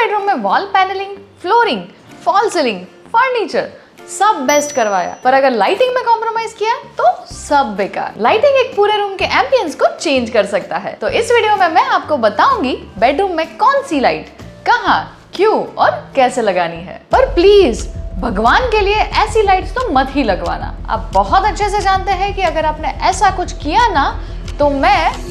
Bedroom में wall panelling, flooring, fall ceiling, furniture सब best करवाया, पर अगर लाइटिंग में कॉम्प्रोमाइज किया तो सब बेकार। लाइटिंग एक पूरे रूम के एम्बियंस को चेंज कर सकता है। तो इस वीडियो में मैं आपको बताऊंगी बेडरूम में कौन सी लाइट कहां, क्यों और कैसे लगानी है। पर प्लीज भगवान के लिए ऐसी लाइट्स तो मत ही लगवाना। आप बहुत अच्छे से जानते हैं कि अगर आपने ऐसा कुछ किया ना तो मैं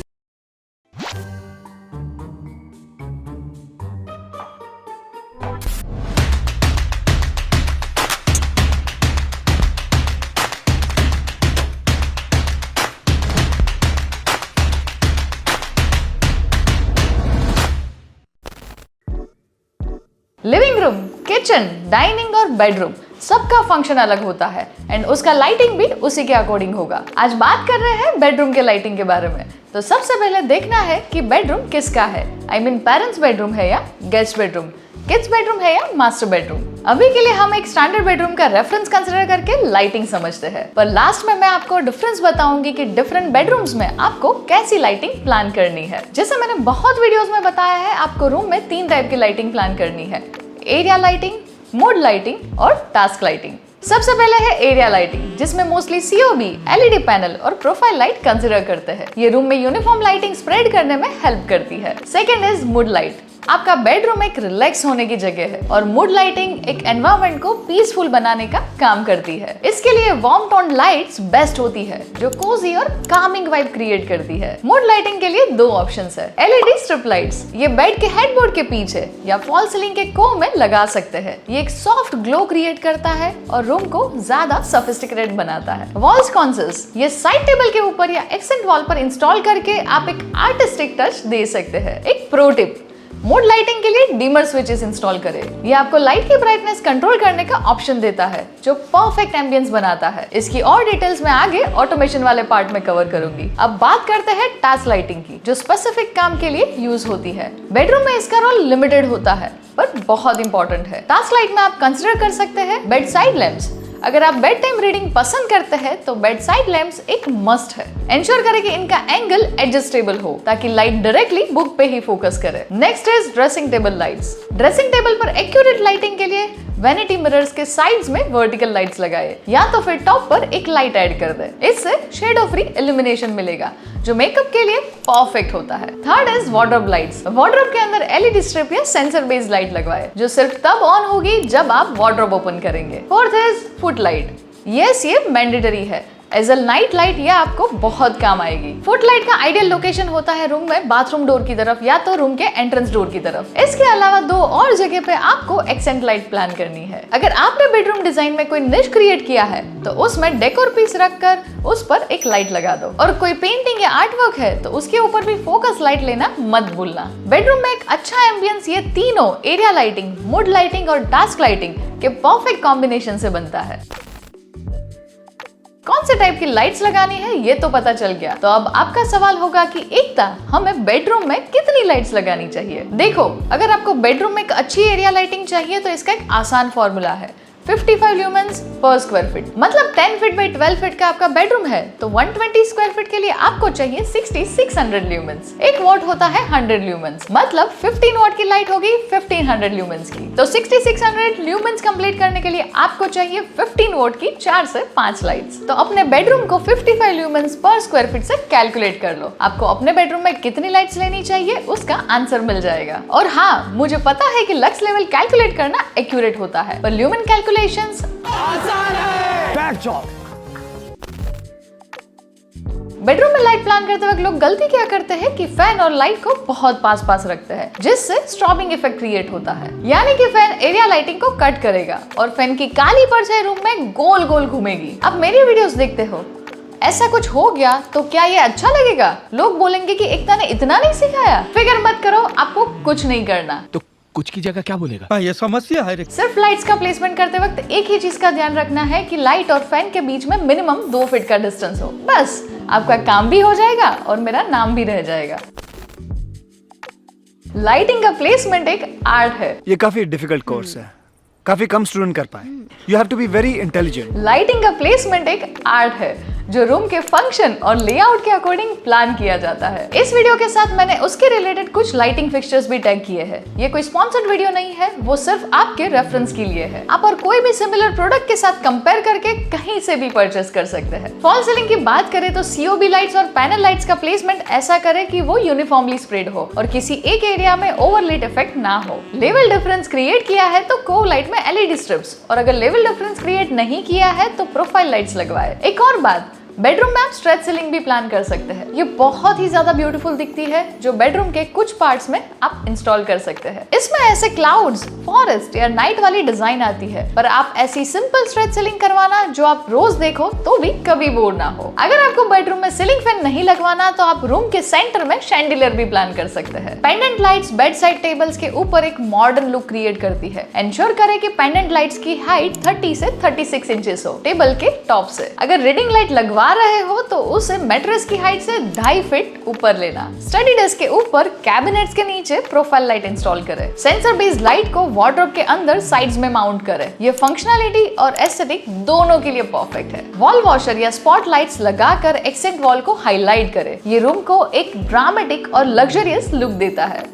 लिविंग रूम, किचन, डाइनिंग और बेडरूम सबका फंक्शन अलग होता है एंड उसका लाइटिंग भी उसी के अकॉर्डिंग होगा। आज बात कर रहे हैं बेडरूम के लाइटिंग के बारे में। तो सबसे पहले देखना है कि बेडरूम किसका है। आई मीन पेरेंट्स बेडरूम है या गेस्ट बेडरूम, किड्स बेडरूम है या मास्टर बेडरूम। अभी के लिए हम एक स्टैंडर्ड बेडरूम का रेफरेंस कंसीडर करके लाइटिंग समझते हैं, पर लास्ट में मैं आपको डिफरेंस बताऊंगी कि डिफरेंट बेडरूम्स में आपको कैसी लाइटिंग प्लान करनी है। जैसे मैंने बहुत वीडियोस में बताया है, आपको रूम में 3 टाइप की लाइटिंग प्लान करनी है: एरिया लाइटिंग, मूड लाइटिंग और टास्क लाइटिंग। सबसे पहले है एरिया लाइटिंग, जिसमें मोस्टली सीओबी, एलईडी पैनल और प्रोफाइल लाइट कंसीडर करते हैं। ये रूम में यूनिफॉर्म लाइटिंग स्प्रेड करने में हेल्प करती है। Second is mood light. आपका बेडरूम एक रिलैक्स होने की जगह है और मूड लाइटिंग एक एनवायरनमेंट को पीसफुल बनाने का काम करती है। इसके लिए वार्म टोन लाइट्स बेस्ट होती है जो कोजी और कामिंग वाइब क्रिएट करती है। मूड लाइटिंग के लिए 2 ऑप्शंस है: एलईडी स्ट्रिप लाइट्स, ये बेड के हेडबोर्ड के पीछे या फॉल सीलिंग के कोर में लगा सकते हैं। ये एक सॉफ्ट ग्लो क्रिएट करता है और रूम को ज्यादा सोफिस्टिकेटेड बनाता है। वॉल स्कॉन्सेस, ये साइड टेबल के ऊपर या एक्सेंट वॉल पर इंस्टॉल करके आप एक आर्टिस्टिक टच दे सकते हैं। एक प्रो टिप, मूड लाइटिंग के लिए डिमर स्विचेस इंस्टॉल करें। ये आपको लाइट की ब्राइटनेस कंट्रोल करने का ऑप्शन देता है जो परफेक्ट एम्बियंस बनाता है। इसकी और डिटेल्स मैं आगे ऑटोमेशन वाले पार्ट में कवर करूंगी। अब बात करते हैं टास्क लाइटिंग की, जो स्पेसिफिक काम के लिए यूज होती है। बेडरूम में इसका रोल लिमिटेड होता है पर बहुत इंपॉर्टेंट है। टास्क लाइट में आप कंसिडर कर सकते हैं बेड साइड लैंप्स। अगर आप बेड टाइम रीडिंग पसंद करते हैं तो बेड साइड लैंप्स एक मस्ट है। इंश्योर करें कि इनका एंगल एडजस्टेबल हो ताकि लाइट डायरेक्टली बुक पे ही फोकस करे। Next is dressing table lights. Dressing table पर एक्यूरेट लाइटिंग के लिए वैनिटी मिरर्स के साइड्स में वर्टिकल लाइट्स लगाए या तो फिर टॉप पर एक लाइट ऐड कर दे। इससे शेडो फ्री इल्यूमिनेशन मिलेगा जो मेकअप के लिए परफेक्ट होता है। Third is wardrobe lights. Wardrobe के अंदर एलईडी स्ट्रिप या सेंसर बेस्ड लाइट लगवाए जो सिर्फ तब ऑन होगी जब आप वार्डरोब ओपन करेंगे। Fourth is foot light. Yes, ये मैंडेटरी है। एज अ नाइट लाइट ये आपको बहुत काम आएगी। फुट लाइट का आइडियल लोकेशन होता है रूम में बाथरूम डोर की तरफ या तो रूम के एंट्रेंस डोर की तरफ। इसके अलावा 2 और जगह पे आपको एक्सेंट लाइट प्लान करनी है। अगर आपने बेडरूम डिजाइन में कोई निश क्रिएट किया है तो उसमें डेकोर पीस रखकर उस पर एक लाइट लगा दो, और कोई पेंटिंग या आर्ट वर्क है तो उसके ऊपर भी फोकस लाइट लेना मत भूलना। बेडरूम में एक अच्छा एम्बियंस ये तीनों एरिया लाइटिंग, मूड लाइटिंग और टास्क लाइटिंग के परफेक्ट कॉम्बिनेशन से बनता है। कौन से टाइप की लाइट्स लगानी है ये तो पता चल गया। तो अब आपका सवाल होगा कि एकता, हमें बेडरूम में कितनी लाइट्स लगानी चाहिए। देखो, अगर आपको बेडरूम में एक अच्छी एरिया लाइटिंग चाहिए तो इसका एक आसान फॉर्मूला है: 55 ल्यूमेंस पर स्क्वायर फीट। मतलब 10 फीट बाई 12 फीट का आपका बेडरूम है तो 120 स्क्वायर फीट के लिए आपको चाहिए 6600 ल्यूमेंस। 1 वॉट होता है 100 ल्यूमेंस, मतलब 15 वॉट की लाइट होगी 1500 ल्यूमेंस की। तो 6600 ल्यूमेंस कंप्लीट करने के लिए आपको चाहिए 15 वॉट की 4 से 5 लाइट्स। तो अपने बेडरूम को 55 ल्यूमेंस पर स्क्वायर फीट से कैलकुलेट कर लो। आपको अपने बेडरूम में कितनी लाइट्स लेनी चाहिए उसका आंसर मिल जाएगा। और हाँ, मुझे पता है कि लक्स लेवल कैलकुलेट करना एक्यूरेट होता है, पर ल्यूमेन कैलकुलेशंस आसान है। Back job. बेडरूम में लाइट प्लान करते वक्त लोग गलती क्या करते हैं कि फैन और लाइट को बहुत पास पास रखते हैं, जिससे स्ट्रॉबिंग इफेक्ट क्रिएट होता है। यानी कि फैन एरिया लाइटिंग को कट करेगा और फैन की काली परछाई रूम में गोल गोल घूमेगी। अब मेरी वीडियोस देखते हो, ऐसा कुछ हो गया तो क्या ये अच्छा लगेगा? लोग बोलेंगे कि एकता ने इतना नहीं सिखाया। फिक्र मत करो, आपको कुछ नहीं करना। तो कुछ की जगह क्या बोलेगा? ये समस्या है। सिर्फ लाइट्स का प्लेसमेंट करते वक्त एक ही चीज का ध्यान रखना है कि लाइट और फैन के बीच में मिनिमम 2 फीट का डिस्टेंस हो। बस आपका काम भी हो जाएगा और मेरा नाम भी रह जाएगा। लाइटिंग का प्लेसमेंट एक आर्ट है। ये काफी डिफिकल्ट कोर्स है, काफी कम स्टूडेंट कर पाए। You have to be very intelligent. Lighting का प्लेसमेंट एक आर्ट है। जो रूम के फंक्शन और लेआउट के अकॉर्डिंग प्लान किया जाता है। इस वीडियो के साथ मैंने उसके रिलेटेड कुछ लाइटिंग फिक्सचर्स भी टैग किए हैं। ये कोई स्पॉन्सर्ड वीडियो नहीं है, वो सिर्फ आपके रेफरेंस के लिए है। आप और कोई भी सिमिलर प्रोडक्ट के साथ कंपेयर करके कहीं से भी परचेस कर सकते हैं। फॉल सीलिंग की बात करें तो COB लाइट्स और पैनल लाइट्स का प्लेसमेंट ऐसा करे कि वो यूनिफॉर्मली स्प्रेड हो और किसी एक एरिया में ओवरलेट इफेक्ट ना हो। लेवल डिफरेंस क्रिएट किया है तो कोव लाइट में LED स्ट्रिप्स, और अगर लेवल डिफरेंस क्रिएट नहीं किया है तो प्रोफाइल लाइट्स लगवाए। एक और बात, बेडरूम में आप स्ट्रेच सीलिंग भी प्लान कर सकते हैं। ये बहुत ही ज्यादा ब्यूटीफुल दिखती है, जो बेडरूम के कुछ पार्ट्स में आप इंस्टॉल कर सकते हैं। इसमें ऐसे क्लाउड्स, फॉरेस्ट या नाइट वाली डिजाइन आती है, पर आप ऐसी सिंपल स्ट्रेच सीलिंग करवाना जो आप रोज देखो तो भी कभी बोर ना हो। अगर आपको बेडरूम में सीलिंग फैन नहीं लगवाना तो आप रूम के सेंटर में शैंडिलियर भी प्लान कर सकते हैं। Pendant lights bed side tables के ऊपर एक मॉडर्न लुक क्रिएट करती है। एंश्योर करें कि पेंडेंट लाइट्स की हाइट 30 से 36 इंचेस हो टेबल के टॉप से। अगर रीडिंग लाइट लगवा रहे हो तो उसे मैट्रेस की हाइट से 2.5 फीट ऊपर लेना। स्टडी डेस्क के ऊपर कैबिनेट्स के नीचे प्रोफाइल लाइट इंस्टॉल करें। सेंसर बेस्ड लाइट को वार्डरोब के अंदर साइड्स में माउंट करें। ये फंक्शनैलिटी और एस्थेटिक दोनों के लिए परफेक्ट है। वॉल वॉशर या स्पॉट लाइट्स लगाकर एक्सेंट वॉल को हाईलाइट करें। ये रूम को एक ड्रामेटिक और लग्जरियस लुक देता है।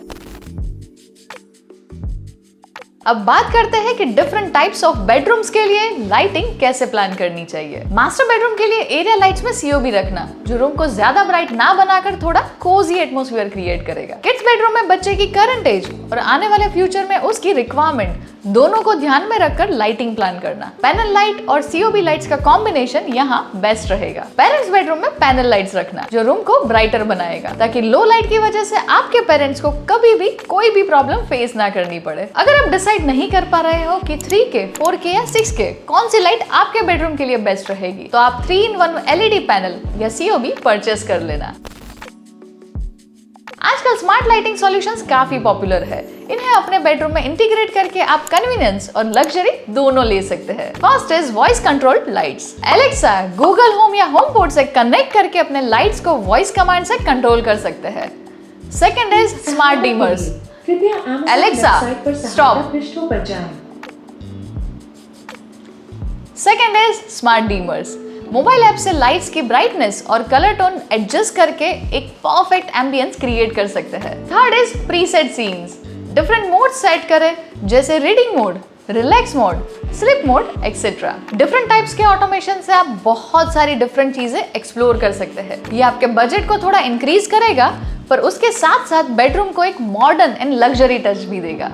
अब बात करते हैं कि डिफरेंट टाइप्स ऑफ बेडरूम्स के लिए लाइटिंग कैसे प्लान करनी चाहिए। मास्टर बेडरूम के लिए एरिया लाइट्स में COB रखना, जो रूम को ज्यादा ब्राइट ना बनाकर थोड़ा कोजी एटमॉस्फेयर क्रिएट करेगा। किड्स बेडरूम में बच्चे की करंट एज और आने वाले फ्यूचर में उसकी रिक्वायरमेंट दोनों को ध्यान में रखकर लाइटिंग प्लान करना। पैनल लाइट और COB लाइट्स का कॉम्बिनेशन यहाँ बेस्ट रहेगा। पेरेंट्स बेडरूम में पैनल लाइट्स रखना, जो रूम को ब्राइटर बनाएगा, ताकि लो लाइट की वजह से आपके पेरेंट्स को कभी भी कोई भी प्रॉब्लम फेस ना करनी पड़े। अगर आप डिसाइड नहीं कर पा रहे हो कि 3K, 4K या 6K कौन सी लाइट आपके बेडरूम के लिए बेस्ट रहेगी, तो आप 3-in-1 LED पैनल या COB परचेस कर लेना। आजकल स्मार्ट लाइटिंग सॉल्यूशंस काफी पॉपुलर है। इन्हें अपने बेडरूम में इंटीग्रेट करके आप कन्वीनियंस और लग्जरी दोनों ले सकते हैं। First is voice controlled lights. Alexa, Google home या होम पोर्ट से कनेक्ट करके अपने लाइट्स को वॉइस कमांड से कंट्रोल कर सकते हैं। Second is smart dimmers. Alexa, stop. Second is smart dimmers. Mobile app से लाइट्स की ब्राइटनेस और कलर टोन एडजस्ट करके एक परफेक्ट एम्बियंस क्रिएट कर सकते हैं। Third is preset scenes. Different mode set करें, जैसे reading mode, relax mode, sleep mode etcetera. Different types के ऑटोमेशन से आप बहुत सारी डिफरेंट चीजें एक्सप्लोर कर सकते हैं। ये आपके बजट को थोड़ा इंक्रीज करेगा, पर उसके साथ साथ बेडरूम को एक मॉडर्न एंड लग्जरी टच भी देगा।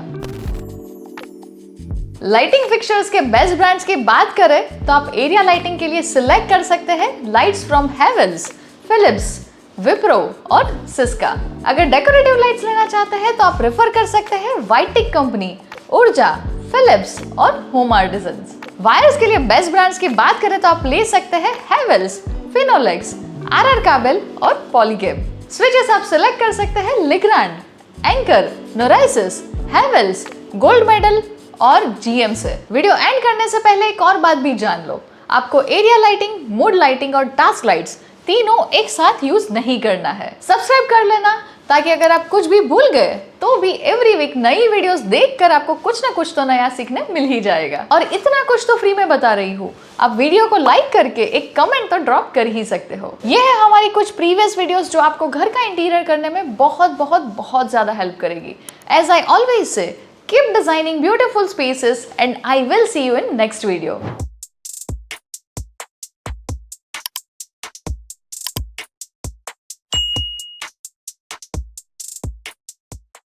लाइटिंग फिक्सचर्स के बेस्ट ब्रांड्स की बात करें तो आप एरिया लाइटिंग के लिए सिलेक्ट कर सकते हैं lights from Havells, Philips, Wipro और सिस्का। अगर डेकोरेटिव लाइट्स लेना चाहते हैं तो आप रेफर कर सकते हैं वाइटिक कंपनी, ऊर्जा, फिलिप्स और होम आर्टिजन्स। वायर्स के लिए बेस्ट ब्रांड्स की बात करें तो आप ले सकते हैं हेवेल्स, फिनोलेक्स, RR काबेल और पॉलीकेब। स्विचेस आप सिलेक्ट कर सकते हैं लिग्रांड, एंकर, नोराइसिस, हेवेल्स, गोल्ड मेडल और GM से। वीडियो एंड करने से पहले एक और बात भी जान लो, आपको एरिया लाइटिंग, मूड लाइटिंग और टास्क लाइट्स तीनों एक साथ यूज नहीं करना है। सब्सक्राइब कर लेना, ताकि अगर आप कुछ भी भूल गए तो भी एवरी वीक नई वीडियोस देखकर आपको कुछ ना कुछ तो नया सीखने मिल ही जाएगा। और इतना कुछ तो फ्री में बता रही हूँ, आप वीडियो को लाइक करके एक कमेंट तो ड्रॉप कर ही सकते हो। ये है हमारी कुछ प्रीवियस वीडियोस जो आपको घर का इंटीरियर करने में बहुत बहुत बहुत ज्यादा हेल्प करेगी। As I always say, keep designing beautiful spaces and I will see you in next video.